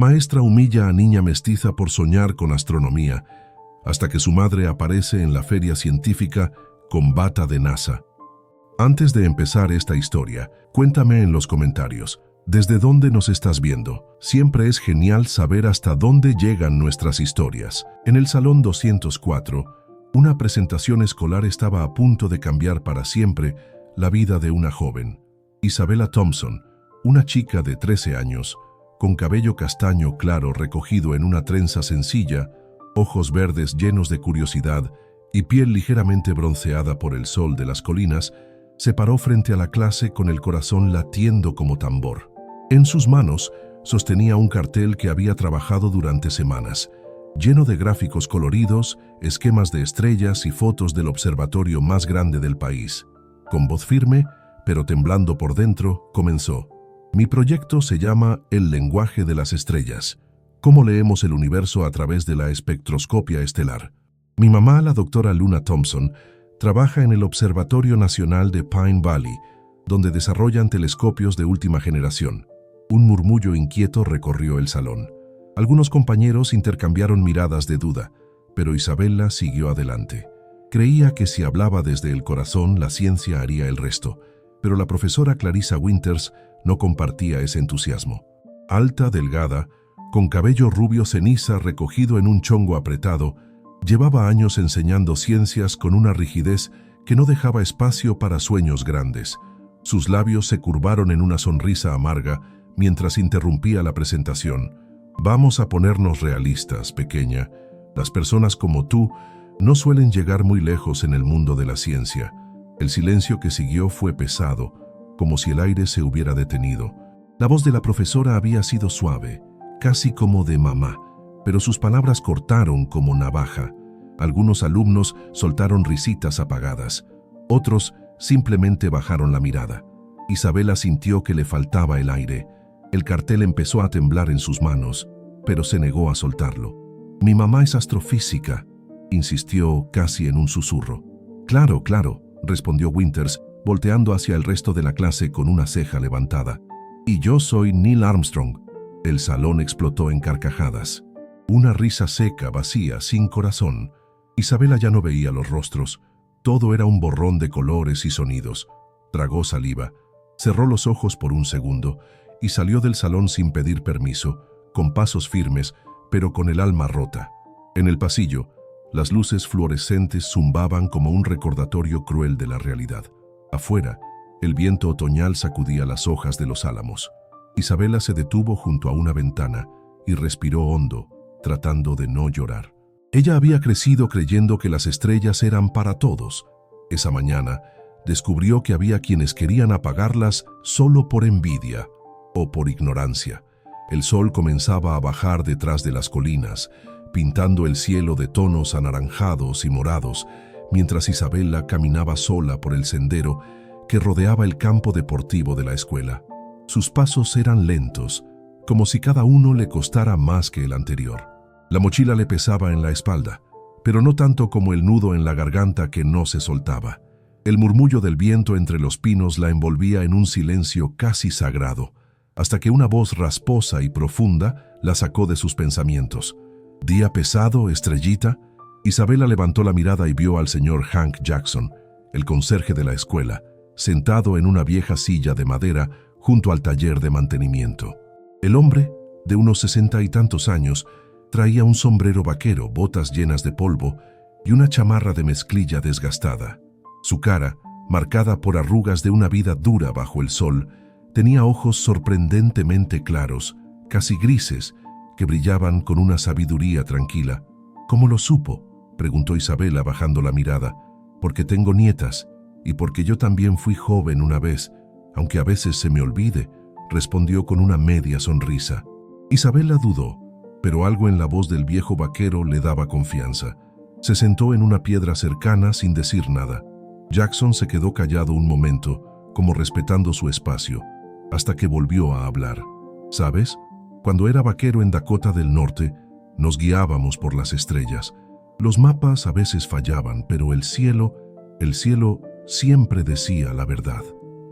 Maestra humilla a niña mestiza por soñar con astronomía, hasta que su madre aparece en la feria científica con bata de NASA. Antes de empezar esta historia, cuéntame en los comentarios, ¿desde dónde nos estás viendo? Siempre es genial saber hasta dónde llegan nuestras historias. En el Salón 204, una presentación escolar estaba a punto de cambiar para siempre la vida de una joven. Isabella Thompson, una chica de 13 años, con cabello castaño claro recogido en una trenza sencilla, ojos verdes llenos de curiosidad y piel ligeramente bronceada por el sol de las colinas, se paró frente a la clase con el corazón latiendo como tambor. En sus manos sostenía un cartel que había trabajado durante semanas, lleno de gráficos coloridos, esquemas de estrellas y fotos del observatorio más grande del país. Con voz firme, pero temblando por dentro, comenzó: Mi proyecto se llama El lenguaje de las estrellas. ¿Cómo leemos el universo a través de la espectroscopia estelar? Mi mamá, la doctora Luna Thompson, trabaja en el Observatorio Nacional de Pine Valley, donde desarrollan telescopios de última generación. Un murmullo inquieto recorrió el salón. Algunos compañeros intercambiaron miradas de duda, pero Isabella siguió adelante. Creía que si hablaba desde el corazón, la ciencia haría el resto, pero la profesora Clarissa Winters no compartía ese entusiasmo. Alta, delgada, con cabello rubio ceniza recogido en un chongo apretado, llevaba años enseñando ciencias con una rigidez que no dejaba espacio para sueños grandes. Sus labios se curvaron en una sonrisa amarga mientras interrumpía la presentación. Vamos a ponernos realistas, pequeña. Las personas como tú no suelen llegar muy lejos en el mundo de la ciencia. El silencio que siguió fue pesado, como si el aire se hubiera detenido. La voz de la profesora había sido suave, casi como de mamá, pero sus palabras cortaron como navaja. Algunos alumnos soltaron risitas apagadas. Otros simplemente bajaron la mirada. Isabella sintió que le faltaba el aire. El cartel empezó a temblar en sus manos, pero se negó a soltarlo. Mi mamá es astrofísica, insistió casi en un susurro. Claro, claro, respondió Winters, volteando hacia el resto de la clase con una ceja levantada. Y yo soy Neil Armstrong. El salón explotó en carcajadas. Una risa seca, vacía, sin corazón. Isabella ya no veía los rostros. Todo era un borrón de colores y sonidos. Tragó saliva, cerró los ojos por un segundo y salió del salón sin pedir permiso, con pasos firmes, pero con el alma rota. En el pasillo, las luces fluorescentes zumbaban como un recordatorio cruel de la realidad. Afuera, el viento otoñal sacudía las hojas de los álamos. Isabella se detuvo junto a una ventana y respiró hondo, tratando de no llorar. Ella había crecido creyendo que las estrellas eran para todos. Esa mañana, descubrió que había quienes querían apagarlas solo por envidia o por ignorancia. El sol comenzaba a bajar detrás de las colinas, pintando el cielo de tonos anaranjados y morados, mientras Isabella caminaba sola por el sendero que rodeaba el campo deportivo de la escuela. Sus pasos eran lentos, como si cada uno le costara más que el anterior. La mochila le pesaba en la espalda, pero no tanto como el nudo en la garganta que no se soltaba. El murmullo del viento entre los pinos la envolvía en un silencio casi sagrado, hasta que una voz rasposa y profunda la sacó de sus pensamientos. «¿Día pesado, estrellita?» Isabella levantó la mirada y vio al señor Hank Jackson, el conserje de la escuela, sentado en una vieja silla de madera junto al taller de mantenimiento. El hombre, de unos 60 y tantos años, traía un sombrero vaquero, botas llenas de polvo y una chamarra de mezclilla desgastada. Su cara, marcada por arrugas de una vida dura bajo el sol, tenía ojos sorprendentemente claros, casi grises, que brillaban con una sabiduría tranquila. «¿Cómo lo supo?», preguntó Isabella bajando la mirada. «Porque tengo nietas, y porque yo también fui joven una vez, aunque a veces se me olvide», respondió con una media sonrisa. Isabella dudó, pero algo en la voz del viejo vaquero le daba confianza. Se sentó en una piedra cercana sin decir nada. Jackson se quedó callado un momento, como respetando su espacio, hasta que volvió a hablar. «¿Sabes? Cuando era vaquero en Dakota del Norte, nos guiábamos por las estrellas. Los mapas a veces fallaban, pero el cielo siempre decía la verdad».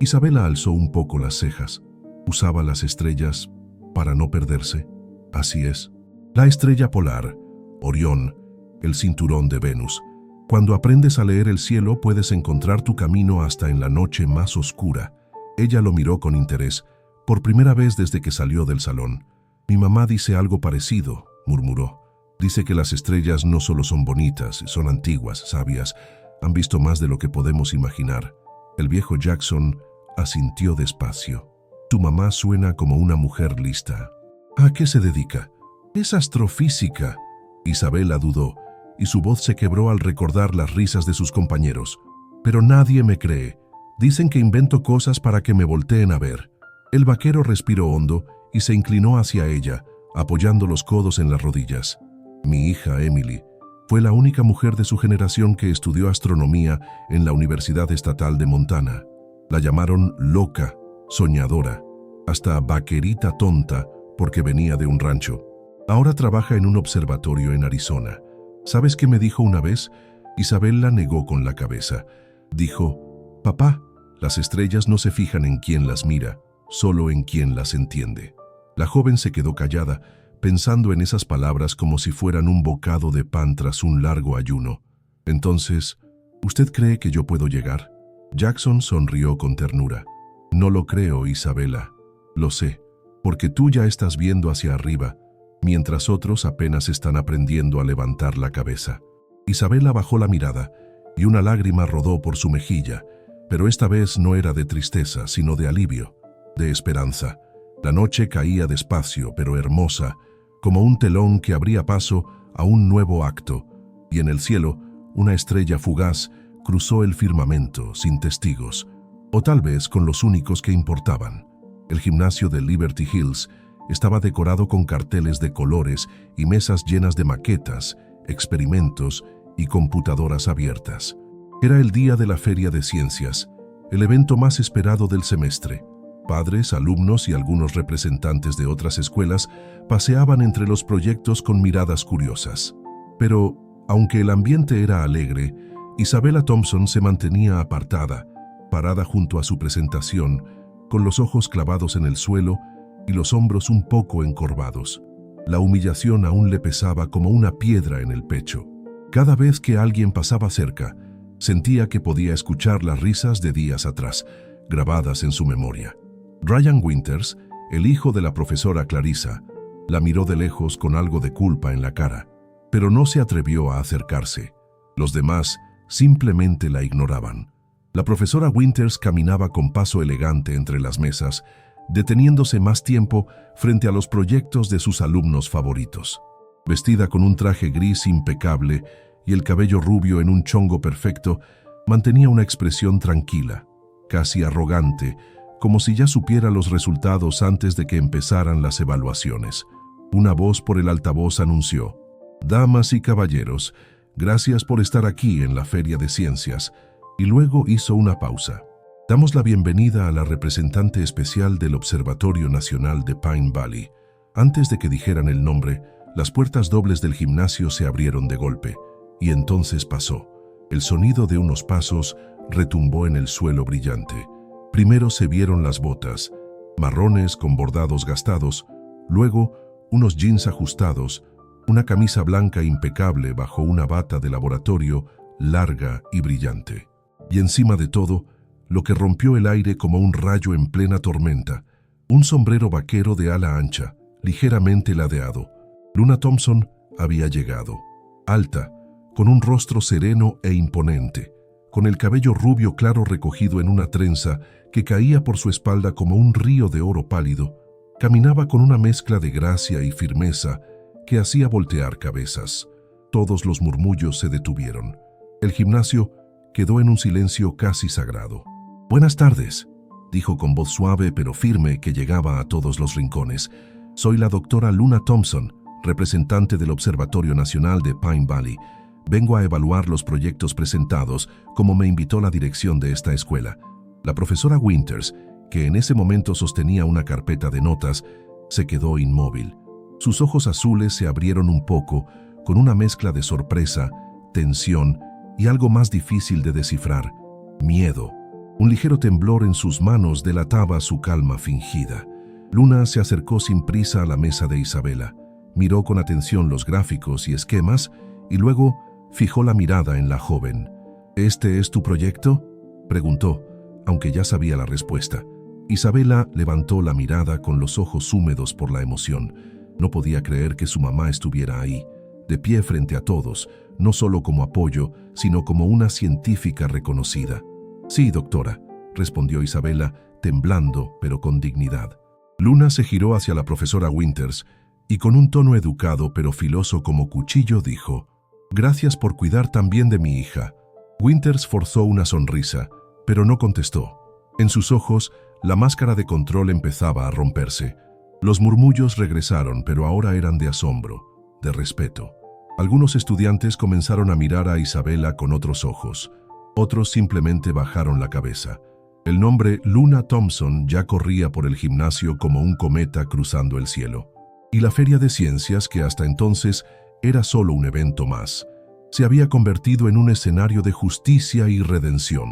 Isabella alzó un poco las cejas. ¿Usaba las estrellas para no perderse? Así es. La estrella polar, Orión, el cinturón de Venus. Cuando aprendes a leer el cielo, puedes encontrar tu camino hasta en la noche más oscura. Ella lo miró con interés, por primera vez desde que salió del salón. Mi mamá dice algo parecido, murmuró. Dice que las estrellas no solo son bonitas, son antiguas, sabias. Han visto más de lo que podemos imaginar. El viejo Jackson asintió despacio. Tu mamá suena como una mujer lista. ¿A qué se dedica? Es astrofísica. Isabela dudó, y su voz se quebró al recordar las risas de sus compañeros. Pero nadie me cree. Dicen que invento cosas para que me volteen a ver. El vaquero respiró hondo y se inclinó hacia ella, apoyando los codos en las rodillas. Mi hija Emily fue la única mujer de su generación que estudió astronomía en la Universidad Estatal de Montana. La llamaron loca, soñadora, hasta vaquerita tonta porque venía de un rancho. Ahora trabaja en un observatorio en Arizona. ¿Sabes qué me dijo una vez? Isabela negó con la cabeza. Dijo, papá, las estrellas no se fijan en quién las mira, solo en quien las entiende. La joven se quedó callada, pensando en esas palabras como si fueran un bocado de pan tras un largo ayuno. Entonces, ¿usted cree que yo puedo llegar? Jackson sonrió con ternura. No lo creo, Isabela. Lo sé, porque tú ya estás viendo hacia arriba, mientras otros apenas están aprendiendo a levantar la cabeza. Isabela bajó la mirada y una lágrima rodó por su mejilla, pero esta vez no era de tristeza, sino de alivio, de esperanza. La noche caía despacio, pero hermosa, como un telón que abría paso a un nuevo acto, y en el cielo, una estrella fugaz cruzó el firmamento sin testigos, o tal vez con los únicos que importaban. El gimnasio de Liberty Hills estaba decorado con carteles de colores y mesas llenas de maquetas, experimentos y computadoras abiertas. Era el día de la Feria de Ciencias, el evento más esperado del semestre. Padres, alumnos y algunos representantes de otras escuelas paseaban entre los proyectos con miradas curiosas. Pero, aunque el ambiente era alegre, Isabela Thompson se mantenía apartada, parada junto a su presentación, con los ojos clavados en el suelo y los hombros un poco encorvados. La humillación aún le pesaba como una piedra en el pecho. Cada vez que alguien pasaba cerca, sentía que podía escuchar las risas de días atrás, grabadas en su memoria. Ryan Winters, el hijo de la profesora Clarissa, la miró de lejos con algo de culpa en la cara, pero no se atrevió a acercarse. Los demás simplemente la ignoraban. La profesora Winters caminaba con paso elegante entre las mesas, deteniéndose más tiempo frente a los proyectos de sus alumnos favoritos. Vestida con un traje gris impecable y el cabello rubio en un chongo perfecto, mantenía una expresión tranquila, casi arrogante, como si ya supiera los resultados antes de que empezaran las evaluaciones. Una voz por el altavoz anunció: «Damas y caballeros, gracias por estar aquí en la Feria de Ciencias», y luego hizo una pausa. «Damos la bienvenida a la representante especial del Observatorio Nacional de Pine Valley». Antes de que dijeran el nombre, las puertas dobles del gimnasio se abrieron de golpe, y entonces pasó. El sonido de unos pasos retumbó en el suelo brillante. Primero se vieron las botas, marrones con bordados gastados, luego unos jeans ajustados, una camisa blanca impecable bajo una bata de laboratorio larga y brillante. Y encima de todo, lo que rompió el aire como un rayo en plena tormenta, un sombrero vaquero de ala ancha, ligeramente ladeado. Luna Thompson había llegado, alta, con un rostro sereno e imponente, con el cabello rubio claro recogido en una trenza que caía por su espalda como un río de oro pálido. Caminaba con una mezcla de gracia y firmeza que hacía voltear cabezas. Todos los murmullos se detuvieron. El gimnasio quedó en un silencio casi sagrado. «Buenas tardes», dijo con voz suave pero firme que llegaba a todos los rincones. «Soy la doctora Luna Thompson, representante del Observatorio Nacional de Pine Valley. Vengo a evaluar los proyectos presentados, como me invitó la dirección de esta escuela». La profesora Winters, que en ese momento sostenía una carpeta de notas, se quedó inmóvil. Sus ojos azules se abrieron un poco, con una mezcla de sorpresa, tensión y algo más difícil de descifrar: miedo. Un ligero temblor en sus manos delataba su calma fingida. Luna se acercó sin prisa a la mesa de Isabela, miró con atención los gráficos y esquemas y luego fijó la mirada en la joven. ¿Este es tu proyecto?, preguntó, aunque ya sabía la respuesta. Isabela levantó la mirada con los ojos húmedos por la emoción. No podía creer que su mamá estuviera ahí, de pie frente a todos, no solo como apoyo, sino como una científica reconocida. «Sí, doctora», respondió Isabela, temblando, pero con dignidad. Luna se giró hacia la profesora Winters y con un tono educado pero filoso como cuchillo dijo: «Gracias por cuidar tan bien de mi hija». Winters forzó una sonrisa, pero no contestó. En sus ojos, la máscara de control empezaba a romperse. Los murmullos regresaron, pero ahora eran de asombro, de respeto. Algunos estudiantes comenzaron a mirar a Isabela con otros ojos. Otros simplemente bajaron la cabeza. El nombre Luna Thompson ya corría por el gimnasio como un cometa cruzando el cielo. Y la Feria de Ciencias, que hasta entonces era solo un evento más, se había convertido en un escenario de justicia y redención.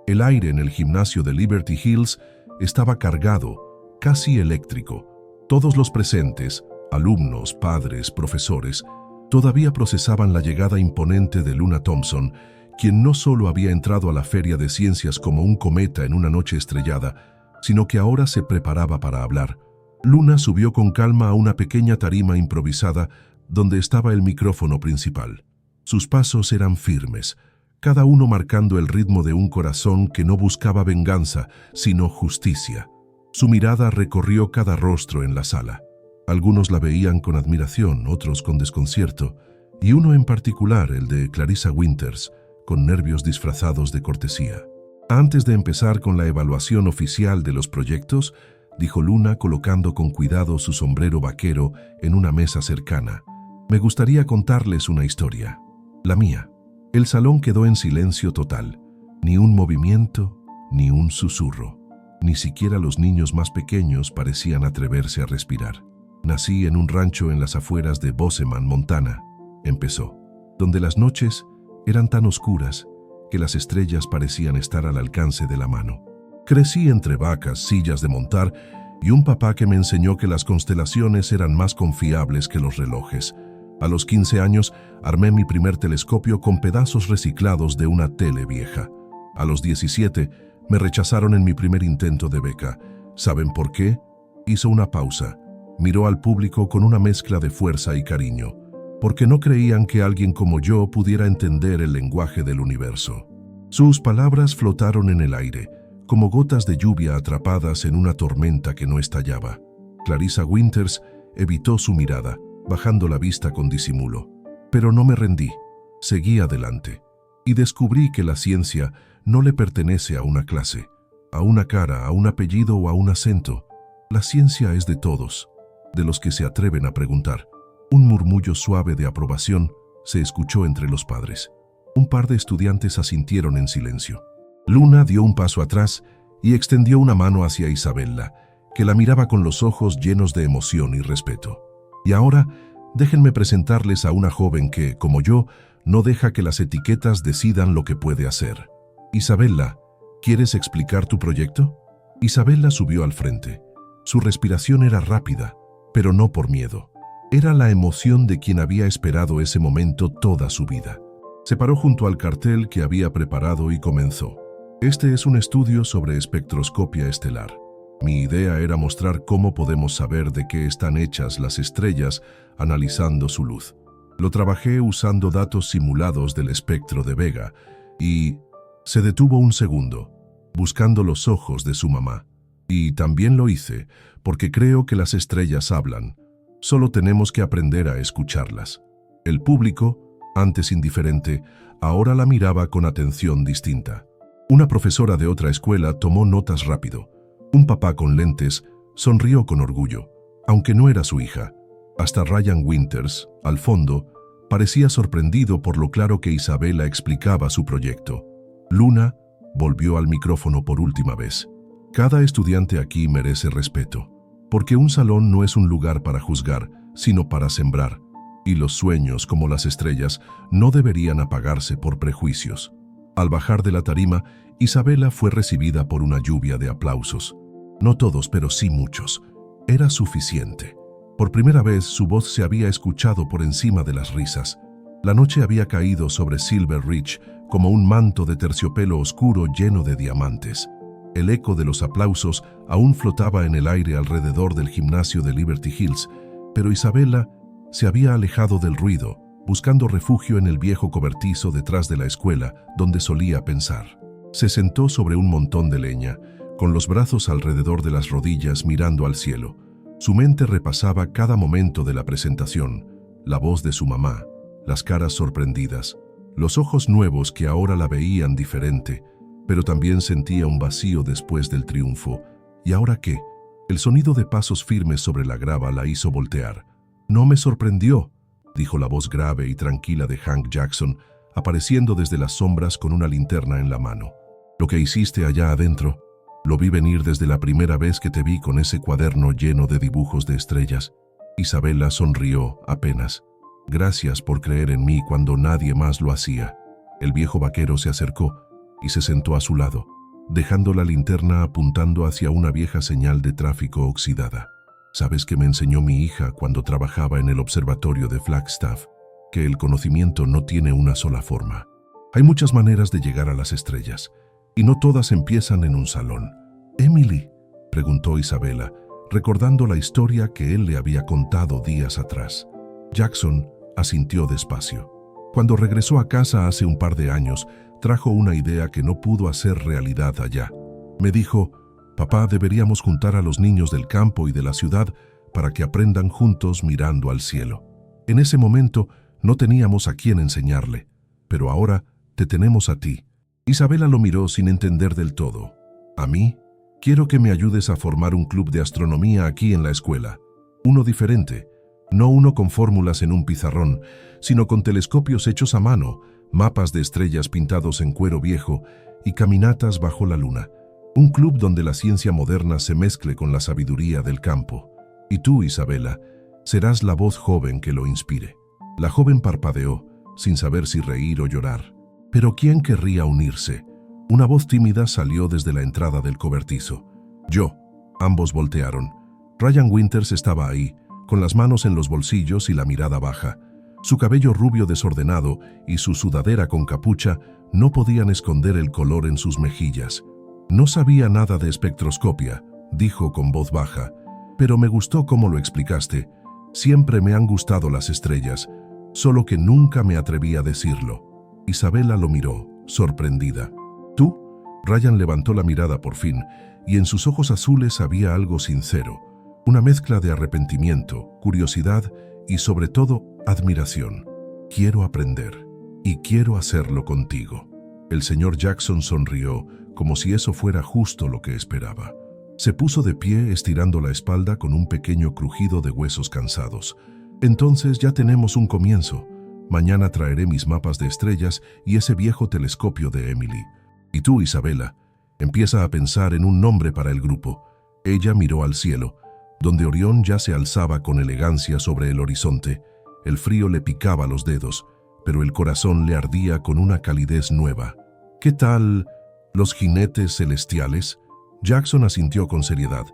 El aire en el gimnasio de Liberty Hills estaba cargado, casi eléctrico. Todos los presentes, alumnos, padres, profesores, todavía procesaban la llegada imponente de Luna Thompson, quien no solo había entrado a la Feria de Ciencias como un cometa en una noche estrellada, sino que ahora se preparaba para hablar. Luna subió con calma a una pequeña tarima improvisada donde estaba el micrófono principal. Sus pasos eran firmes, cada uno marcando el ritmo de un corazón que no buscaba venganza, sino justicia. Su mirada recorrió cada rostro en la sala. Algunos la veían con admiración, otros con desconcierto, y uno en particular, el de Clarissa Winters, con nervios disfrazados de cortesía. Antes de empezar con la evaluación oficial de los proyectos, dijo Luna colocando con cuidado su sombrero vaquero en una mesa cercana, me gustaría contarles una historia, la mía. El salón quedó en silencio total, ni un movimiento, ni un susurro. Ni siquiera los niños más pequeños parecían atreverse a respirar. Nací en un rancho en las afueras de Bozeman, Montana, empezó, donde las noches eran tan oscuras que las estrellas parecían estar al alcance de la mano. Crecí entre vacas, sillas de montar y un papá que me enseñó que las constelaciones eran más confiables que los relojes. A los 15 años armé mi primer telescopio con pedazos reciclados de una tele vieja. A los 17 me rechazaron en mi primer intento de beca. ¿Saben por qué? Hizo una pausa. Miró al público con una mezcla de fuerza y cariño. Porque no creían que alguien como yo pudiera entender el lenguaje del universo. Sus palabras flotaron en el aire, como gotas de lluvia atrapadas en una tormenta que no estallaba. Clarissa Winters evitó su mirada, bajando la vista con disimulo. Pero no me rendí, seguí adelante. Y descubrí que la ciencia no le pertenece a una clase, a una cara, a un apellido o a un acento. La ciencia es de todos, de los que se atreven a preguntar. Un murmullo suave de aprobación se escuchó entre los padres. Un par de estudiantes asintieron en silencio. Luna dio un paso atrás y extendió una mano hacia Isabela, que la miraba con los ojos llenos de emoción y respeto. Y ahora, déjenme presentarles a una joven que, como yo, no deja que las etiquetas decidan lo que puede hacer. Isabela, ¿quieres explicar tu proyecto? Isabela subió al frente. Su respiración era rápida, pero no por miedo. Era la emoción de quien había esperado ese momento toda su vida. Se paró junto al cartel que había preparado y comenzó. Este es un estudio sobre espectroscopia estelar. Mi idea era mostrar cómo podemos saber de qué están hechas las estrellas analizando su luz. Lo trabajé usando datos simulados del espectro de Vega y se detuvo un segundo, buscando los ojos de su mamá. Y también lo hice porque creo que las estrellas hablan. Solo tenemos que aprender a escucharlas. El público, antes indiferente, ahora la miraba con atención distinta. Una profesora de otra escuela tomó notas rápido. Un papá con lentes sonrió con orgullo, aunque no era su hija. Hasta Ryan Winters, al fondo, parecía sorprendido por lo claro que Isabela explicaba su proyecto. Luna volvió al micrófono por última vez. Cada estudiante aquí merece respeto, porque un salón no es un lugar para juzgar, sino para sembrar, y los sueños, como las estrellas, no deberían apagarse por prejuicios. Al bajar de la tarima, Isabela fue recibida por una lluvia de aplausos. No todos, pero sí muchos. Era suficiente. Por primera vez su voz se había escuchado por encima de las risas. La noche había caído sobre Silver Ridge como un manto de terciopelo oscuro lleno de diamantes. El eco de los aplausos aún flotaba en el aire alrededor del gimnasio de Liberty Hills, pero Isabela se había alejado del ruido, buscando refugio en el viejo cobertizo detrás de la escuela, donde solía pensar. Se sentó sobre un montón de leña, con los brazos alrededor de las rodillas mirando al cielo. Su mente repasaba cada momento de la presentación, la voz de su mamá, las caras sorprendidas, los ojos nuevos que ahora la veían diferente, pero también sentía un vacío después del triunfo. ¿Y ahora qué? El sonido de pasos firmes sobre la grava la hizo voltear. «No me sorprendió», dijo la voz grave y tranquila de Hank Jackson, apareciendo desde las sombras con una linterna en la mano. «Lo que hiciste allá adentro, lo vi venir desde la primera vez que te vi con ese cuaderno lleno de dibujos de estrellas». Isabela sonrió apenas. «Gracias por creer en mí cuando nadie más lo hacía». El viejo vaquero se acercó y se sentó a su lado, dejando la linterna apuntando hacia una vieja señal de tráfico oxidada. «¿Sabes qué me enseñó mi hija cuando trabajaba en el observatorio de Flagstaff? Que el conocimiento no tiene una sola forma. Hay muchas maneras de llegar a las estrellas, y no todas empiezan en un salón». «¿Emily?», preguntó Isabela, recordando la historia que él le había contado días atrás. Jackson asintió despacio. Cuando regresó a casa hace un par de años, trajo una idea que no pudo hacer realidad allá. Me dijo: «Papá, deberíamos juntar a los niños del campo y de la ciudad para que aprendan juntos mirando al cielo». En ese momento no teníamos a quién enseñarle, pero ahora te tenemos a ti. Isabela lo miró sin entender del todo. «¿A mí? Quiero que me ayudes a formar un club de astronomía aquí en la escuela. Uno diferente. No uno con fórmulas en un pizarrón, sino con telescopios hechos a mano, mapas de estrellas pintados en cuero viejo y caminatas bajo la luna. Un club donde la ciencia moderna se mezcle con la sabiduría del campo. Y tú, Isabela, serás la voz joven que lo inspire». La joven parpadeó, sin saber si reír o llorar. Pero ¿quién querría unirse? Una voz tímida salió desde la entrada del cobertizo. «Yo». Ambos voltearon. Ryan Winters estaba ahí, con las manos en los bolsillos y la mirada baja. Su cabello rubio desordenado y su sudadera con capucha no podían esconder el color en sus mejillas. «No sabía nada de espectroscopia», dijo con voz baja, «pero me gustó cómo lo explicaste. Siempre me han gustado las estrellas, solo que nunca me atreví a decirlo». Isabela lo miró, sorprendida. «¿Tú?». Ryan levantó la mirada por fin, y en sus ojos azules había algo sincero, una mezcla de arrepentimiento, curiosidad y sobre todo admiración. «Quiero aprender, y quiero hacerlo contigo». El señor Jackson sonrió, como si eso fuera justo lo que esperaba. Se puso de pie estirando la espalda con un pequeño crujido de huesos cansados. «Entonces ya tenemos un comienzo. Mañana traeré mis mapas de estrellas y ese viejo telescopio de Emily. Y tú, Isabela, empieza a pensar en un nombre para el grupo». Ella miró al cielo, donde Orión ya se alzaba con elegancia sobre el horizonte. El frío le picaba los dedos, pero el corazón le ardía con una calidez nueva. «¿Qué tal los jinetes celestiales?». Jackson asintió con seriedad.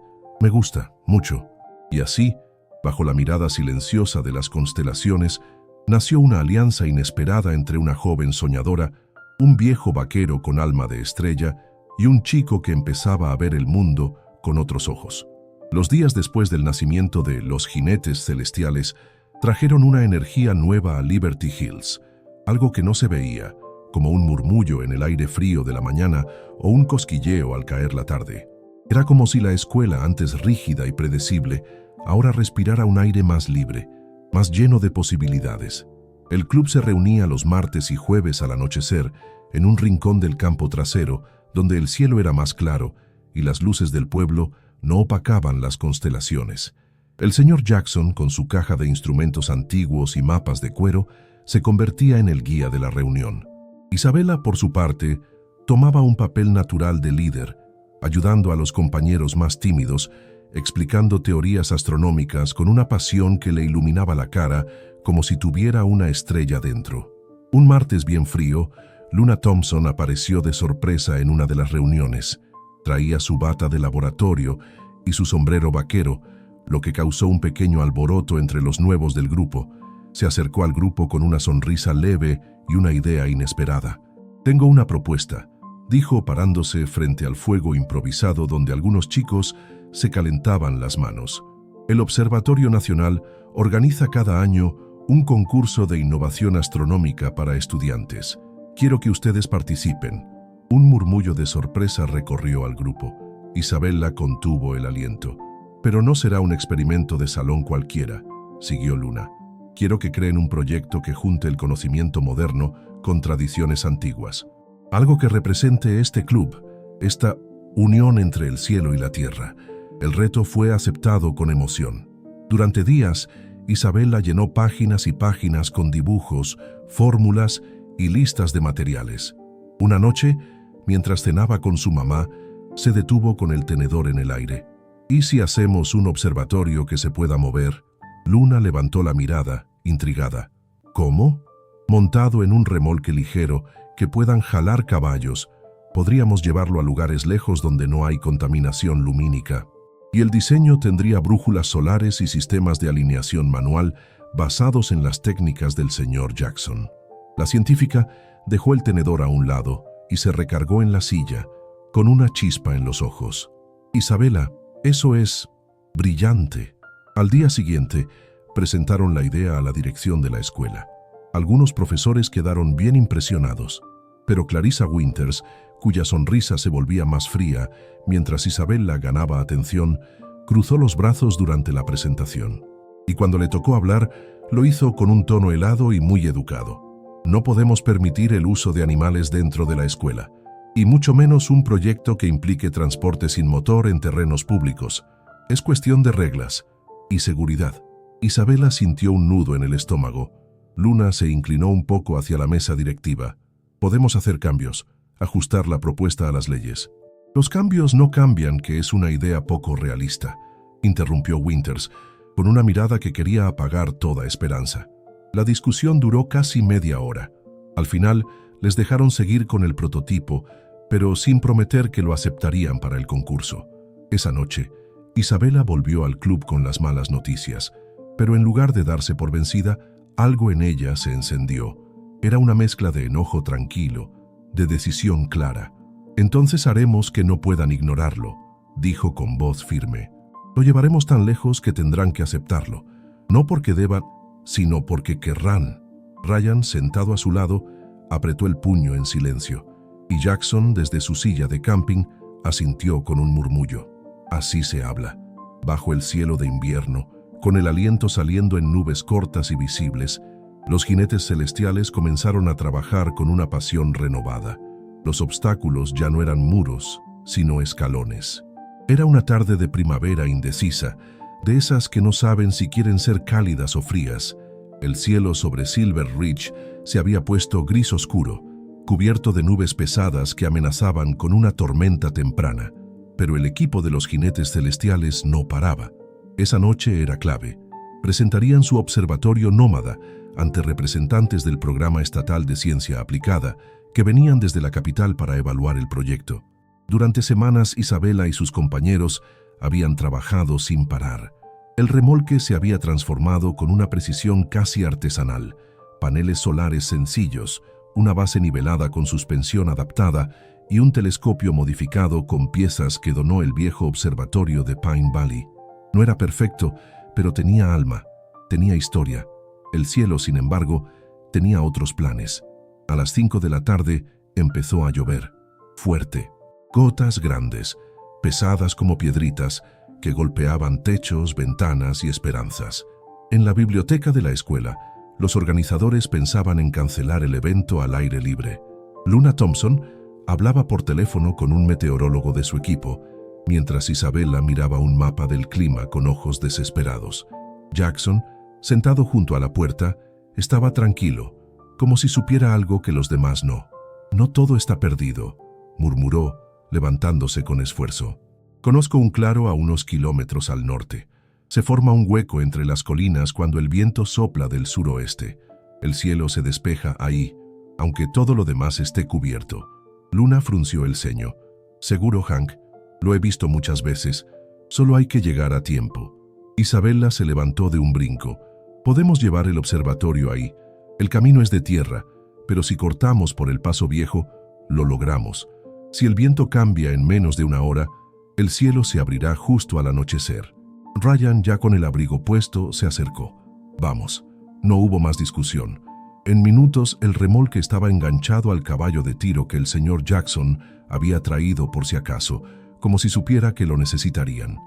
«Me gusta, mucho». Y así, bajo la mirada silenciosa de las constelaciones, nació una alianza inesperada entre una joven soñadora, un viejo vaquero con alma de estrella y un chico que empezaba a ver el mundo con otros ojos. Los días después del nacimiento de los jinetes celestiales trajeron una energía nueva a Liberty Hills, algo que no se veía, como un murmullo en el aire frío de la mañana o un cosquilleo al caer la tarde. Era como si la escuela, antes rígida y predecible, ahora respirara un aire más libre, más lleno de posibilidades. El club se reunía los martes y jueves al anochecer en un rincón del campo trasero, donde el cielo era más claro y las luces del pueblo no opacaban las constelaciones. El señor Jackson, con su caja de instrumentos antiguos y mapas de cuero, se convertía en el guía de la reunión. Isabela, por su parte, tomaba un papel natural de líder, ayudando a los compañeros más tímidos, explicando teorías astronómicas con una pasión que le iluminaba la cara como si tuviera una estrella dentro. Un martes bien frío, Luna Thompson apareció de sorpresa en una de las reuniones. Traía su bata de laboratorio y su sombrero vaquero, lo que causó un pequeño alboroto entre los nuevos del grupo. Se acercó al grupo con una sonrisa leve y una idea inesperada. «Tengo una propuesta», dijo parándose frente al fuego improvisado donde algunos chicos se calentaban las manos. «El Observatorio Nacional organiza cada año un concurso de innovación astronómica para estudiantes. Quiero que ustedes participen». Un murmullo de sorpresa recorrió al grupo. Isabella contuvo el aliento. «Pero no será un experimento de salón cualquiera», siguió Luna. «Quiero que creen un proyecto que junte el conocimiento moderno con tradiciones antiguas. Algo que represente este club, esta unión entre el cielo y la tierra». El reto fue aceptado con emoción. Durante días, Isabella llenó páginas y páginas con dibujos, fórmulas y listas de materiales. Una noche, mientras cenaba con su mamá, se detuvo con el tenedor en el aire. «¿Y si hacemos un observatorio que se pueda mover?» Luna levantó la mirada, intrigada. «¿Cómo?» «Montado en un remolque ligero que puedan jalar caballos. Podríamos llevarlo a lugares lejos donde no hay contaminación lumínica. Y el diseño tendría brújulas solares y sistemas de alineación manual basados en las técnicas del señor Jackson». La científica dejó el tenedor a un lado y se recargó en la silla, con una chispa en los ojos. «Isabella, eso es brillante». Al día siguiente, presentaron la idea a la dirección de la escuela. Algunos profesores quedaron bien impresionados, pero Clarissa Winters, cuya sonrisa se volvía más fría mientras Isabella ganaba atención, cruzó los brazos durante la presentación. Y cuando le tocó hablar, lo hizo con un tono helado y muy educado. «No podemos permitir el uso de animales dentro de la escuela, y mucho menos un proyecto que implique transporte sin motor en terrenos públicos. Es cuestión de reglas y seguridad». Isabella sintió un nudo en el estómago. Luna se inclinó un poco hacia la mesa directiva. «Podemos hacer cambios, ajustar la propuesta a las leyes». «Los cambios no cambian, que es una idea poco realista», interrumpió Winters, con una mirada que quería apagar toda esperanza. La discusión duró casi media hora. Al final, les dejaron seguir con el prototipo, pero sin prometer que lo aceptarían para el concurso. Esa noche, Isabella volvió al club con las malas noticias, pero en lugar de darse por vencida, algo en ella se encendió. Era una mezcla de enojo tranquilo, de decisión clara. «Entonces haremos que no puedan ignorarlo», dijo con voz firme. «Lo llevaremos tan lejos que tendrán que aceptarlo, no porque deban, sino porque querrán». Ryan, sentado a su lado, apretó el puño en silencio, y Jackson, desde su silla de camping, asintió con un murmullo. «Así se habla, bajo el cielo de invierno, con el aliento saliendo en nubes cortas y visibles, los jinetes celestiales comenzaron a trabajar con una pasión renovada. Los obstáculos ya no eran muros, sino escalones. Era una tarde de primavera indecisa, de esas que no saben si quieren ser cálidas o frías. El cielo sobre Silver Ridge se había puesto gris oscuro, cubierto de nubes pesadas que amenazaban con una tormenta temprana. Pero el equipo de los jinetes celestiales no paraba. Esa noche era clave. Presentarían su observatorio nómada ante representantes del Programa Estatal de Ciencia Aplicada que venían desde la capital para evaluar el proyecto. Durante semanas, Isabella y sus compañeros habían trabajado sin parar. El remolque se había transformado con una precisión casi artesanal. Paneles solares sencillos, una base nivelada con suspensión adaptada y un telescopio modificado con piezas que donó el viejo observatorio de Pine Valley. No era perfecto, pero tenía alma, tenía historia. El cielo, sin embargo, tenía otros planes. A las 5 de la tarde empezó a llover, fuerte. Gotas grandes, pesadas como piedritas, que golpeaban techos, ventanas y esperanzas. En la biblioteca de la escuela, los organizadores pensaban en cancelar el evento al aire libre. Luna Thompson hablaba por teléfono con un meteorólogo de su equipo, mientras Isabella miraba un mapa del clima con ojos desesperados. Jackson, sentado junto a la puerta, estaba tranquilo, como si supiera algo que los demás no. «No todo está perdido», murmuró, levantándose con esfuerzo. «Conozco un claro a unos kilómetros al norte. Se forma un hueco entre las colinas cuando el viento sopla del suroeste. El cielo se despeja ahí, aunque todo lo demás esté cubierto». Luna frunció el ceño. «Seguro, Hank. Lo he visto muchas veces. Solo hay que llegar a tiempo». Isabela se levantó de un brinco. Podemos llevar el observatorio ahí. El camino es de tierra, pero si cortamos por el paso viejo, lo logramos. Si el viento cambia en menos de una hora, el cielo se abrirá justo al anochecer. Ryan, ya con el abrigo puesto, se acercó. Vamos. No hubo más discusión. En minutos, el remolque estaba enganchado al caballo de tiro que el señor Jackson había traído por si acaso, como si supiera que lo necesitarían.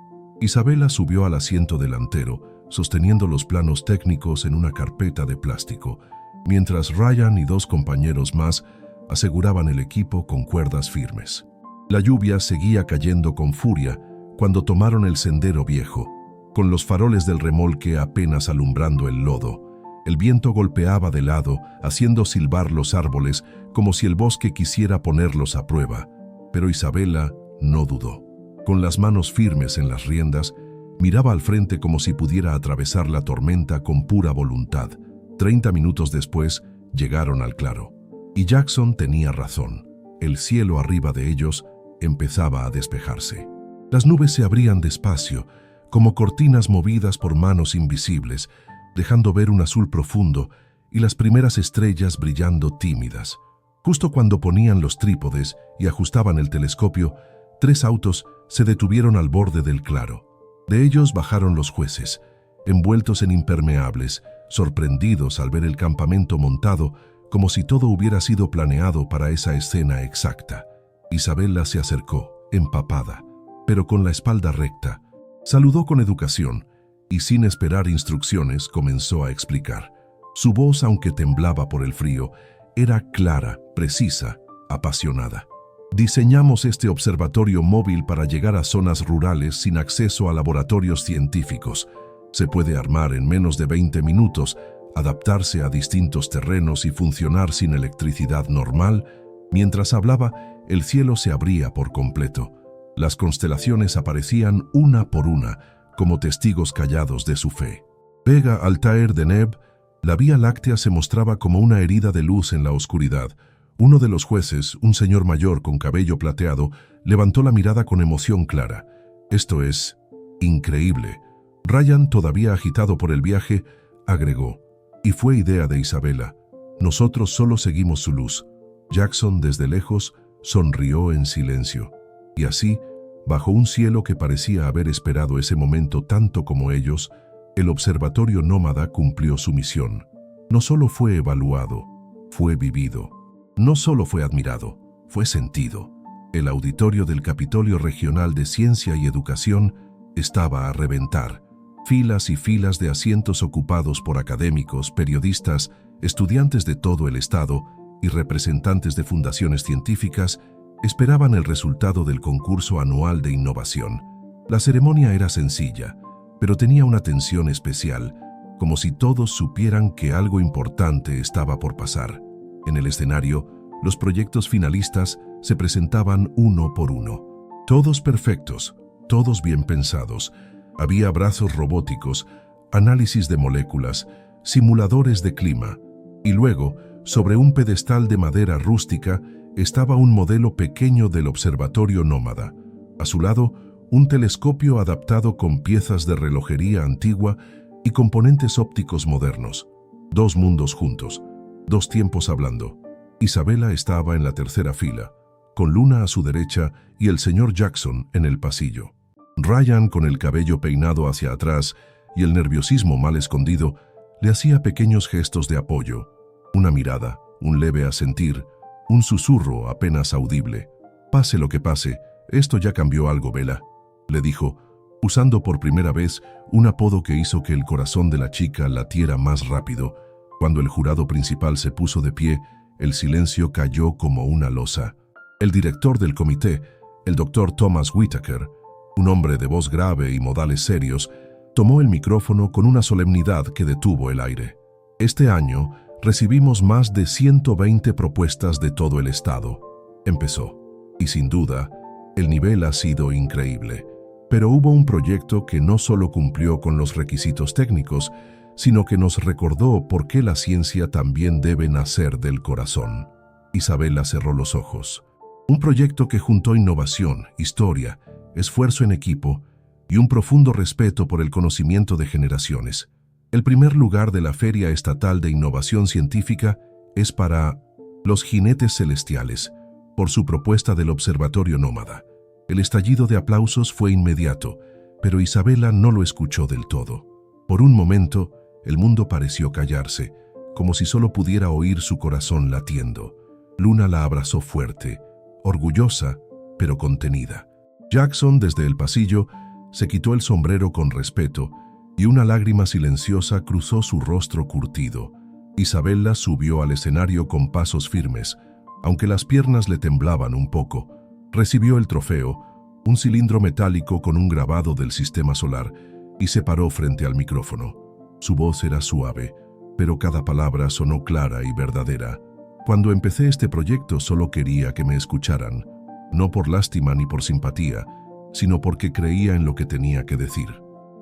Isabela subió al asiento delantero, sosteniendo los planos técnicos en una carpeta de plástico, mientras Ryan y 2 compañeros más aseguraban el equipo con cuerdas firmes. La lluvia seguía cayendo con furia cuando tomaron el sendero viejo, con los faroles del remolque apenas alumbrando el lodo. El viento golpeaba de lado, haciendo silbar los árboles como si el bosque quisiera ponerlos a prueba. Pero Isabela no dudó. Con las manos firmes en las riendas, miraba al frente como si pudiera atravesar la tormenta con pura voluntad. 30 minutos después, llegaron al claro. Y Jackson tenía razón. El cielo arriba de ellos empezaba a despejarse. Las nubes se abrían despacio, como cortinas movidas por manos invisibles, dejando ver un azul profundo y las primeras estrellas brillando tímidas. Justo cuando ponían los trípodes y ajustaban el telescopio, 3 autos se detuvieron al borde del claro. De ellos bajaron los jueces, envueltos en impermeables, sorprendidos al ver el campamento montado, como si todo hubiera sido planeado para esa escena exacta. Isabela se acercó, empapada, pero con la espalda recta. Saludó con educación y sin esperar instrucciones comenzó a explicar. Su voz, aunque temblaba por el frío, era clara, precisa, apasionada. Diseñamos este observatorio móvil para llegar a zonas rurales sin acceso a laboratorios científicos. Se puede armar en menos de 20 minutos, adaptarse a distintos terrenos y funcionar sin electricidad normal. Mientras hablaba, el cielo se abría por completo. Las constelaciones aparecían una por una, como testigos callados de su fe. Vega Altair Deneb, la Vía Láctea se mostraba como una herida de luz en la oscuridad. Uno de los jueces, un señor mayor con cabello plateado, levantó la mirada con emoción clara. Esto es increíble. Ryan, todavía agitado por el viaje, agregó, y fue idea de Isabela. Nosotros solo seguimos su luz. Jackson, desde lejos, sonrió en silencio. Y así, bajo un cielo que parecía haber esperado ese momento tanto como ellos, el observatorio nómada cumplió su misión. No solo fue evaluado, fue vivido. No solo fue admirado, fue sentido. El auditorio del Capitolio Regional de Ciencia y Educación estaba a reventar. Filas y filas de asientos ocupados por académicos, periodistas, estudiantes de todo el estado y representantes de fundaciones científicas esperaban el resultado del concurso anual de innovación. La ceremonia era sencilla, pero tenía una tensión especial, como si todos supieran que algo importante estaba por pasar. En el escenario, los proyectos finalistas se presentaban uno por uno. Todos perfectos, todos bien pensados. Había brazos robóticos, análisis de moléculas, simuladores de clima, y luego, sobre un pedestal de madera rústica, estaba un modelo pequeño del observatorio nómada. A su lado, un telescopio adaptado con piezas de relojería antigua y componentes ópticos modernos. 2 mundos juntos, 2 tiempos hablando. Isabela estaba en la tercera fila, con Luna a su derecha y el señor Jackson en el pasillo. Ryan, con el cabello peinado hacia atrás y el nerviosismo mal escondido, le hacía pequeños gestos de apoyo. Una mirada, un leve asentir, un susurro apenas audible. «Pase lo que pase, esto ya cambió algo, Bella», le dijo, usando por primera vez un apodo que hizo que el corazón de la chica latiera más rápido. Cuando el jurado principal se puso de pie, el silencio cayó como una losa. El director del comité, el Dr. Thomas Whitaker, un hombre de voz grave y modales serios, tomó el micrófono con una solemnidad que detuvo el aire. «Este año recibimos más de 120 propuestas de todo el estado», empezó. «Y sin duda, el nivel ha sido increíble. Pero hubo un proyecto que no solo cumplió con los requisitos técnicos, sino que nos recordó por qué la ciencia también debe nacer del corazón». Isabela cerró los ojos. Un proyecto que juntó innovación, historia, esfuerzo en equipo y un profundo respeto por el conocimiento de generaciones. El primer lugar de la Feria Estatal de Innovación Científica es para los Jinetes Celestiales, por su propuesta del Observatorio Nómada. El estallido de aplausos fue inmediato, pero Isabela no lo escuchó del todo. Por un momento, el mundo pareció callarse, como si solo pudiera oír su corazón latiendo. Luna la abrazó fuerte, orgullosa, pero contenida. Jackson, desde el pasillo, se quitó el sombrero con respeto y una lágrima silenciosa cruzó su rostro curtido. Isabela subió al escenario con pasos firmes, aunque las piernas le temblaban un poco. Recibió el trofeo, un cilindro metálico con un grabado del sistema solar, y se paró frente al micrófono. Su voz era suave, pero cada palabra sonó clara y verdadera. Cuando empecé este proyecto solo quería que me escucharan, no por lástima ni por simpatía, sino porque creía en lo que tenía que decir.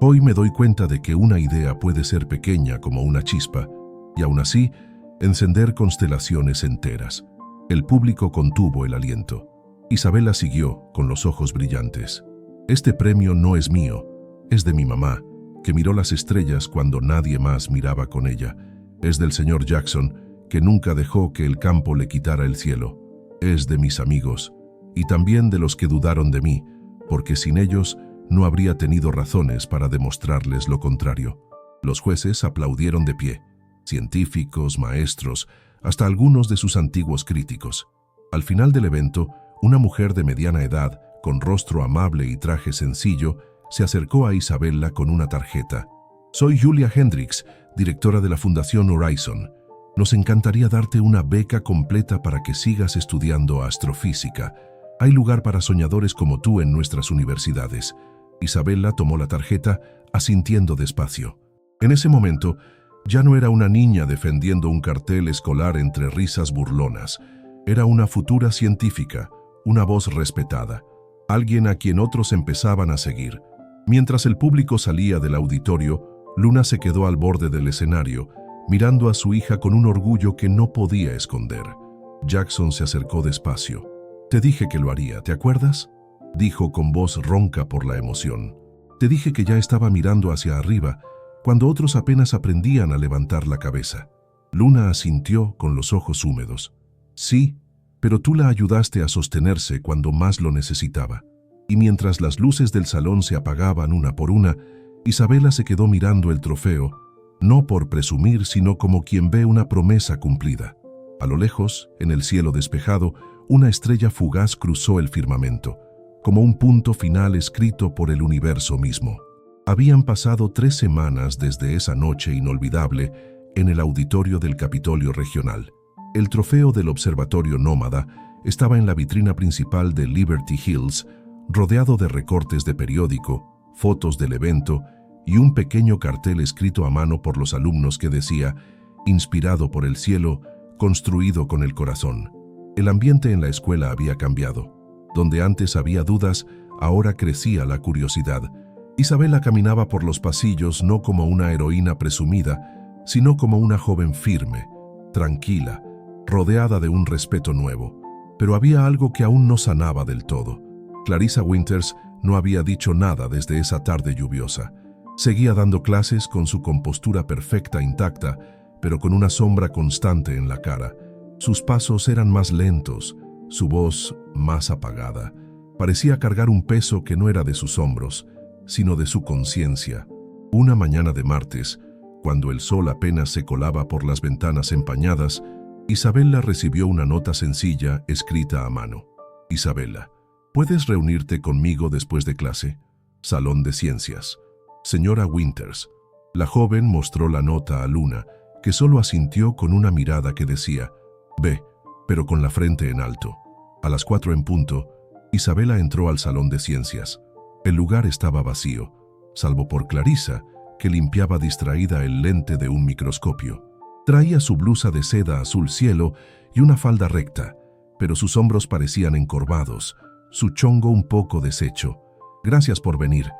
Hoy me doy cuenta de que una idea puede ser pequeña como una chispa, y aún así, encender constelaciones enteras. El público contuvo el aliento. Isabela siguió, con los ojos brillantes. Este premio no es mío, es de mi mamá, que miró las estrellas cuando nadie más miraba con ella. Es del señor Jackson, que nunca dejó que el campo le quitara el cielo. Es de mis amigos, y también de los que dudaron de mí, porque sin ellos no habría tenido razones para demostrarles lo contrario. Los jueces aplaudieron de pie, científicos, maestros, hasta algunos de sus antiguos críticos. Al final del evento, una mujer de mediana edad, con rostro amable y traje sencillo, se acercó a Isabela con una tarjeta. Soy Julia Hendricks, directora de la Fundación Horizon. Nos encantaría darte una beca completa para que sigas estudiando astrofísica. Hay lugar para soñadores como tú en nuestras universidades. Isabela tomó la tarjeta, asintiendo despacio. En ese momento, ya no era una niña defendiendo un cartel escolar entre risas burlonas. Era una futura científica, una voz respetada, alguien a quien otros empezaban a seguir. Mientras el público salía del auditorio, Luna se quedó al borde del escenario, mirando a su hija con un orgullo que no podía esconder. Jackson se acercó despacio. Te dije que lo haría, ¿te acuerdas? Dijo con voz ronca por la emoción. Te dije que ya estaba mirando hacia arriba, cuando otros apenas aprendían a levantar la cabeza. Luna asintió con los ojos húmedos. Sí, pero tú la ayudaste a sostenerse cuando más lo necesitaba. Y mientras las luces del salón se apagaban una por una, Isabela se quedó mirando el trofeo, no por presumir, sino como quien ve una promesa cumplida. A lo lejos, en el cielo despejado, una estrella fugaz cruzó el firmamento, como un punto final escrito por el universo mismo. Habían pasado 3 semanas desde esa noche inolvidable en el auditorio del Capitolio Regional. El trofeo del Observatorio Nómada estaba en la vitrina principal de Liberty Hills, rodeado de recortes de periódico, fotos del evento y un pequeño cartel escrito a mano por los alumnos que decía, inspirado por el cielo, construido con el corazón. El ambiente en la escuela había cambiado. Donde antes había dudas, ahora crecía la curiosidad. Isabela caminaba por los pasillos no como una heroína presumida, sino como una joven firme, tranquila, rodeada de un respeto nuevo. Pero había algo que aún no sanaba del todo. Clarissa Winters no había dicho nada desde esa tarde lluviosa. Seguía dando clases con su compostura perfecta intacta, pero con una sombra constante en la cara. Sus pasos eran más lentos, su voz más apagada. Parecía cargar un peso que no era de sus hombros, sino de su conciencia. Una mañana de martes, cuando el sol apenas se colaba por las ventanas empañadas, Isabela recibió una nota sencilla escrita a mano. Isabela, ¿puedes reunirte conmigo después de clase? Salón de Ciencias. Señora Winters. La joven mostró la nota a Luna, que solo asintió con una mirada que decía, ve, pero con la frente en alto. A las 4 en punto, Isabela entró al Salón de Ciencias. El lugar estaba vacío, salvo por Clarissa, que limpiaba distraída el lente de un microscopio. Traía su blusa de seda azul cielo y una falda recta, pero sus hombros parecían encorvados, su chongo un poco deshecho. Gracias por venir,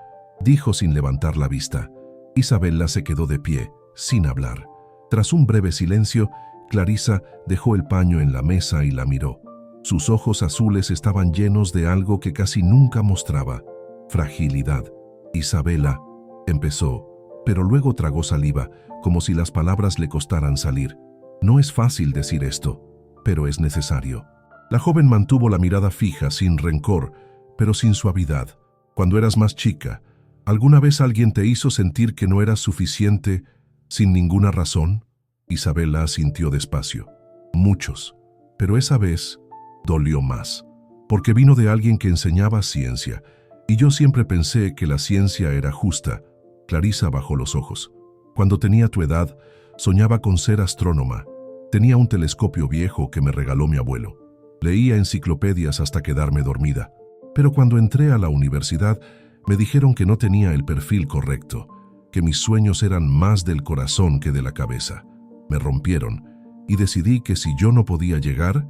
dijo sin levantar la vista. Isabela se quedó de pie, sin hablar. Tras un breve silencio, Clarissa dejó el paño en la mesa y la miró. Sus ojos azules estaban llenos de algo que casi nunca mostraba, fragilidad. Isabela, empezó, pero luego tragó saliva, como si las palabras le costaran salir. No es fácil decir esto, pero es necesario. La joven mantuvo la mirada fija, sin rencor, pero sin suavidad. Cuando eras más chica, ¿alguna vez alguien te hizo sentir que no eras suficiente sin ninguna razón? Isabela asintió despacio. Muchos, pero esa vez dolió más, porque vino de alguien que enseñaba ciencia, y yo siempre pensé que la ciencia era justa. Clarisa bajó los ojos. Cuando tenía tu edad, soñaba con ser astrónoma. Tenía un telescopio viejo que me regaló mi abuelo. Leía enciclopedias hasta quedarme dormida. Pero cuando entré a la universidad, me dijeron que no tenía el perfil correcto, que mis sueños eran más del corazón que de la cabeza. Me rompieron y decidí que si yo no podía llegar,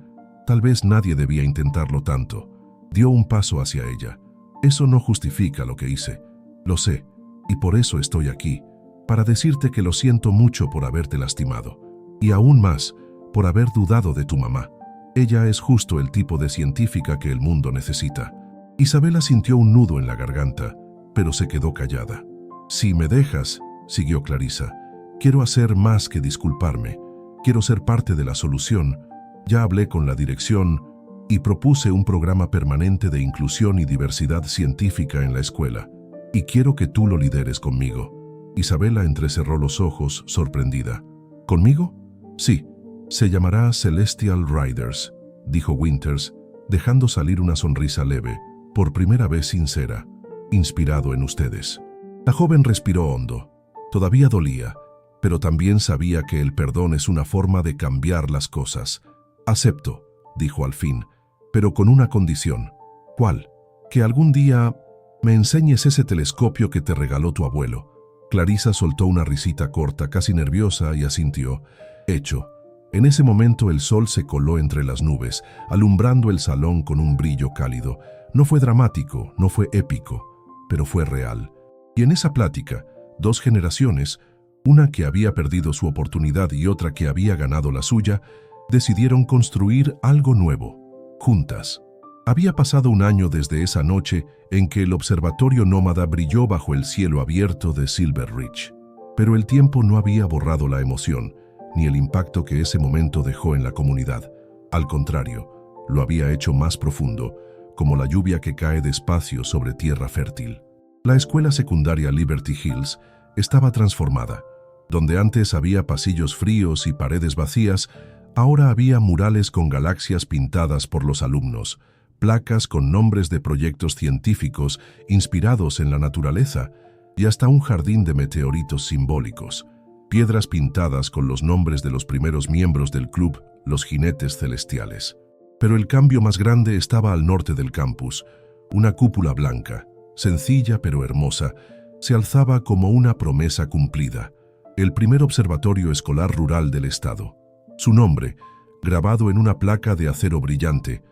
tal vez nadie debía intentarlo tanto. Dio un paso hacia ella. Eso no justifica lo que hice. Lo sé, y por eso estoy aquí, para decirte que lo siento mucho por haberte lastimado, y aún más, por haber dudado de tu mamá. Ella es justo el tipo de científica que el mundo necesita. Isabela sintió un nudo en la garganta, pero se quedó callada. Si me dejas, siguió Clarisa, quiero hacer más que disculparme. Quiero ser parte de la solución. Ya hablé con la dirección y propuse un programa permanente de inclusión y diversidad científica en la escuela. Y quiero que tú lo lideres conmigo. Isabela entrecerró los ojos, sorprendida. ¿Conmigo? Sí. Se llamará Celestial Riders, dijo Winters, dejando salir una sonrisa leve, por primera vez sincera, inspirado en ustedes. La joven respiró hondo. Todavía dolía, pero también sabía que el perdón es una forma de cambiar las cosas. Acepto, dijo al fin, pero con una condición. ¿Cuál? Que algún día me enseñes ese telescopio que te regaló tu abuelo. Clarisa soltó una risita corta, casi nerviosa, y asintió. Hecho. En ese momento el sol se coló entre las nubes, alumbrando el salón con un brillo cálido. No fue dramático, no fue épico, pero fue real. Y en esa plática, dos generaciones, una que había perdido su oportunidad y otra que había ganado la suya, decidieron construir algo nuevo, juntas. Había pasado un año desde esa noche en que el observatorio nómada brilló bajo el cielo abierto de Silver Ridge. Pero el tiempo no había borrado la emoción, ni el impacto que ese momento dejó en la comunidad. Al contrario, lo había hecho más profundo, como la lluvia que cae despacio sobre tierra fértil. La escuela secundaria Liberty Hills estaba transformada. Donde antes había pasillos fríos y paredes vacías, ahora había murales con galaxias pintadas por los alumnos, placas con nombres de proyectos científicos inspirados en la naturaleza y hasta un jardín de meteoritos simbólicos. Piedras pintadas con los nombres de los primeros miembros del club, los Jinetes Celestiales. Pero el cambio más grande estaba al norte del campus. Una cúpula blanca, sencilla pero hermosa, se alzaba como una promesa cumplida. El primer observatorio escolar rural del estado. Su nombre, grabado en una placa de acero brillante,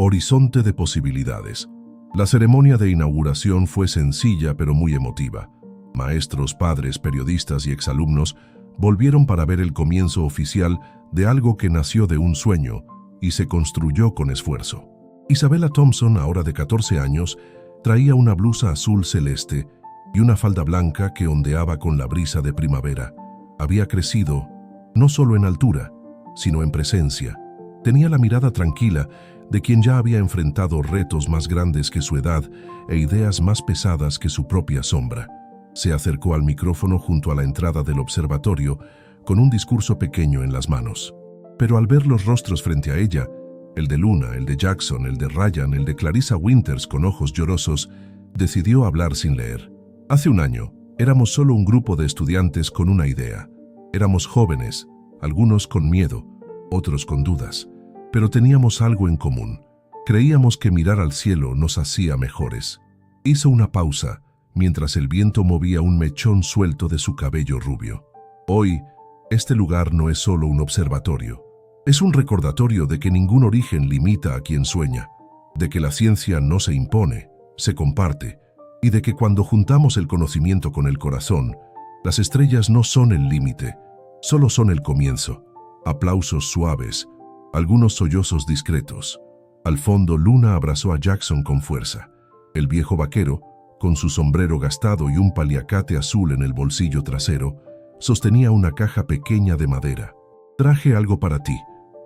Horizonte de Posibilidades. La ceremonia de inauguración fue sencilla pero muy emotiva. Maestros, padres, periodistas y exalumnos volvieron para ver el comienzo oficial de algo que nació de un sueño y se construyó con esfuerzo. Isabela Thompson, ahora de 14 años, traía una blusa azul celeste y una falda blanca que ondeaba con la brisa de primavera. Había crecido, no solo en altura, sino en presencia. Tenía la mirada tranquila de quien ya había enfrentado retos más grandes que su edad e ideas más pesadas que su propia sombra. Se acercó al micrófono junto a la entrada del observatorio con un discurso pequeño en las manos. Pero al ver los rostros frente a ella, el de Luna, el de Jackson, el de Ryan, el de Clarissa Winters con ojos llorosos, decidió hablar sin leer. Hace un año, éramos solo un grupo de estudiantes con una idea. Éramos jóvenes, algunos con miedo, otros con dudas, pero teníamos algo en común. Creíamos que mirar al cielo nos hacía mejores. Hizo una pausa, mientras el viento movía un mechón suelto de su cabello rubio. Hoy, este lugar no es solo un observatorio. Es un recordatorio de que ningún origen limita a quien sueña, de que la ciencia no se impone, se comparte, y de que cuando juntamos el conocimiento con el corazón, las estrellas no son el límite, solo son el comienzo. Aplausos suaves, algunos sollozos discretos. Al fondo, Luna abrazó a Jackson con fuerza. El viejo vaquero, con su sombrero gastado y un paliacate azul en el bolsillo trasero, sostenía una caja pequeña de madera. «Traje algo para ti»,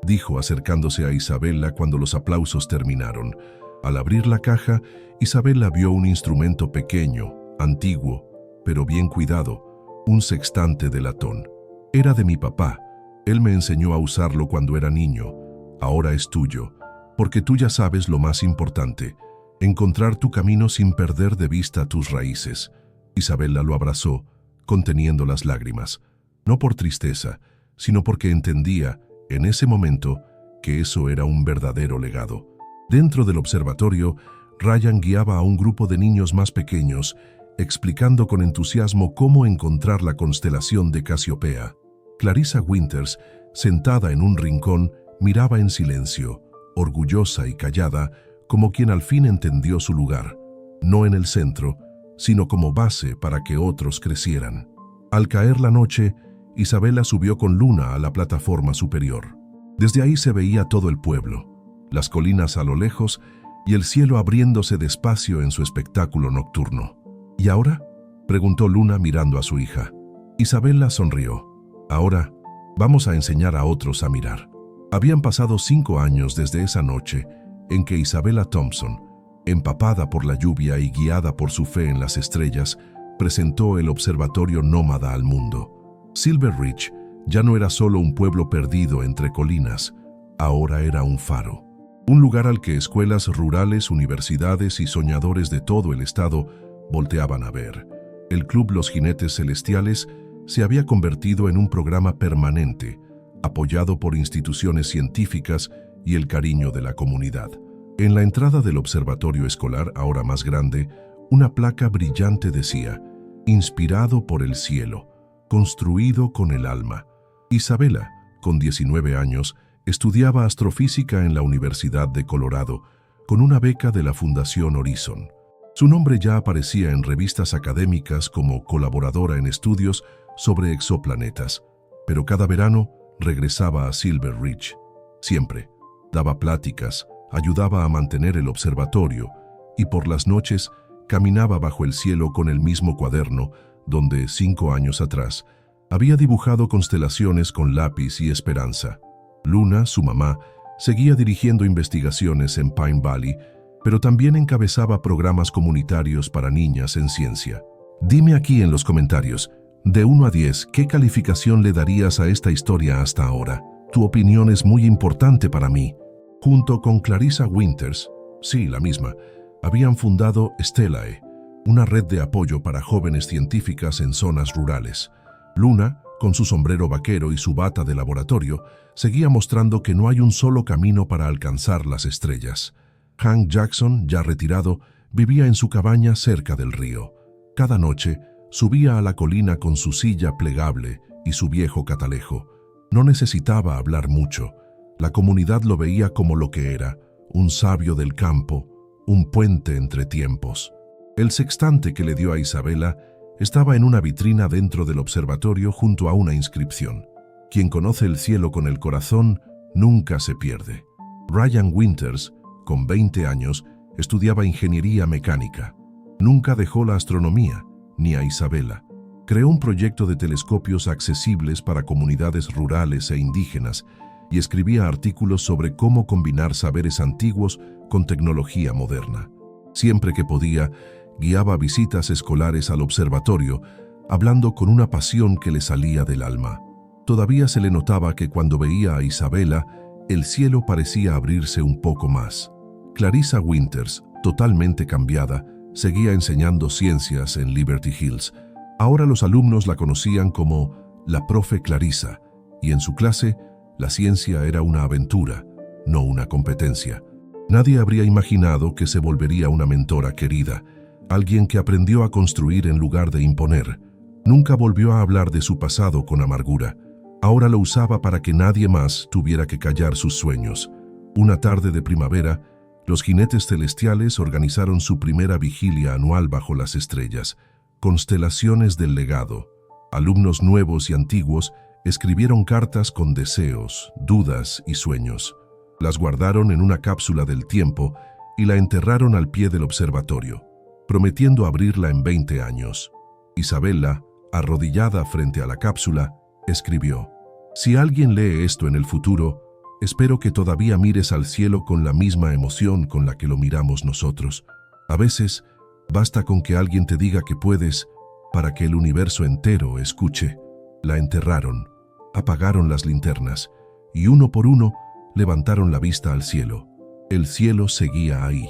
dijo acercándose a Isabella cuando los aplausos terminaron. Al abrir la caja, Isabella vio un instrumento pequeño, antiguo, pero bien cuidado, un sextante de latón. «Era de mi papá. Él me enseñó a usarlo cuando era niño. Ahora es tuyo, porque tú ya sabes lo más importante, encontrar tu camino sin perder de vista tus raíces». Isabella lo abrazó, conteniendo las lágrimas, no por tristeza, sino porque entendía, en ese momento, que eso era un verdadero legado. Dentro del observatorio, Ryan guiaba a un grupo de niños más pequeños, explicando con entusiasmo cómo encontrar la constelación de Casiopea. Clarissa Winters, sentada en un rincón, miraba en silencio, orgullosa y callada, como quien al fin entendió su lugar, no en el centro, sino como base para que otros crecieran. Al caer la noche, Isabella subió con Luna a la plataforma superior. Desde ahí se veía todo el pueblo, las colinas a lo lejos y el cielo abriéndose despacio en su espectáculo nocturno. ¿Y ahora?, preguntó Luna mirando a su hija. Isabella sonrió. «Ahora, vamos a enseñar a otros a mirar». Habían pasado 5 años desde esa noche en que Isabella Thompson, empapada por la lluvia y guiada por su fe en las estrellas, presentó el observatorio nómada al mundo. Silver Ridge ya no era solo un pueblo perdido entre colinas, ahora era un faro. Un lugar al que escuelas rurales, universidades y soñadores de todo el estado volteaban a ver. El Club Los Jinetes Celestiales se había convertido en un programa permanente, apoyado por instituciones científicas y el cariño de la comunidad. En la entrada del observatorio escolar, ahora más grande, una placa brillante decía: «Inspirado por el cielo, construido con el alma». Isabella, con 19 años, estudiaba astrofísica en la Universidad de Colorado, con una beca de la Fundación Horizon. Su nombre ya aparecía en revistas académicas como colaboradora en estudios sobre exoplanetas, pero cada verano regresaba a Silver Ridge. Siempre daba pláticas, ayudaba a mantener el observatorio y por las noches caminaba bajo el cielo con el mismo cuaderno donde 5 años atrás había dibujado constelaciones con lápiz y esperanza. Luna, su mamá, seguía dirigiendo investigaciones en Pine Valley, pero también encabezaba programas comunitarios para niñas en ciencia. Dime aquí en los comentarios, de 1 a 10, ¿qué calificación le darías a esta historia hasta ahora? Tu opinión es muy importante para mí. Junto con Clarissa Winters, sí, la misma, habían fundado Stellae, una red de apoyo para jóvenes científicas en zonas rurales. Luna, con su sombrero vaquero y su bata de laboratorio, seguía mostrando que no hay un solo camino para alcanzar las estrellas. Hank Jackson, ya retirado, vivía en su cabaña cerca del río. Cada noche, subía a la colina con su silla plegable y su viejo catalejo. No necesitaba hablar mucho. La comunidad lo veía como lo que era, un sabio del campo, un puente entre tiempos. El sextante que le dio a Isabella estaba en una vitrina dentro del observatorio junto a una inscripción: «Quien conoce el cielo con el corazón, nunca se pierde». Ryan Winters, con 20 años, estudiaba ingeniería mecánica. Nunca dejó la astronomía, ni a Isabella. Creó un proyecto de telescopios accesibles para comunidades rurales e indígenas y escribía artículos sobre cómo combinar saberes antiguos con tecnología moderna. Siempre que podía, guiaba visitas escolares al observatorio, hablando con una pasión que le salía del alma. Todavía se le notaba que cuando veía a Isabella, el cielo parecía abrirse un poco más. Clarissa Winters, totalmente cambiada, seguía enseñando ciencias en Liberty Hills. Ahora los alumnos la conocían como la profe Clarissa, y en su clase, la ciencia era una aventura, no una competencia. Nadie habría imaginado que se volvería una mentora querida, alguien que aprendió a construir en lugar de imponer. Nunca volvió a hablar de su pasado con amargura. Ahora lo usaba para que nadie más tuviera que callar sus sueños. Una tarde de primavera, los jinetes celestiales organizaron su primera vigilia anual bajo las estrellas. Constelaciones del legado. Alumnos nuevos y antiguos escribieron cartas con deseos, dudas y sueños. Las guardaron en una cápsula del tiempo y la enterraron al pie del observatorio. prometiendo abrirla en 20 años. Isabella, arrodillada frente a la cápsula, escribió: «Si alguien lee esto en el futuro, espero que todavía mires al cielo con la misma emoción con la que lo miramos nosotros. A veces, basta con que alguien te diga que puedes para que el universo entero escuche». La enterraron, apagaron las linternas y uno por uno levantaron la vista al cielo. El cielo seguía ahí,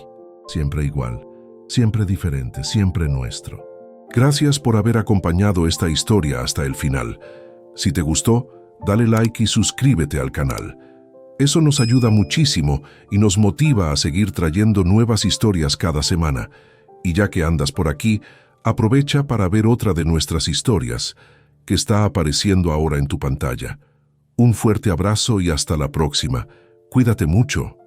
siempre igual, siempre diferente, siempre nuestro. Gracias por haber acompañado esta historia hasta el final. Si te gustó, dale like y suscríbete al canal. Eso nos ayuda muchísimo y nos motiva a seguir trayendo nuevas historias cada semana. Y ya que andas por aquí, aprovecha para ver otra de nuestras historias, que está apareciendo ahora en tu pantalla. Un fuerte abrazo y hasta la próxima. Cuídate mucho.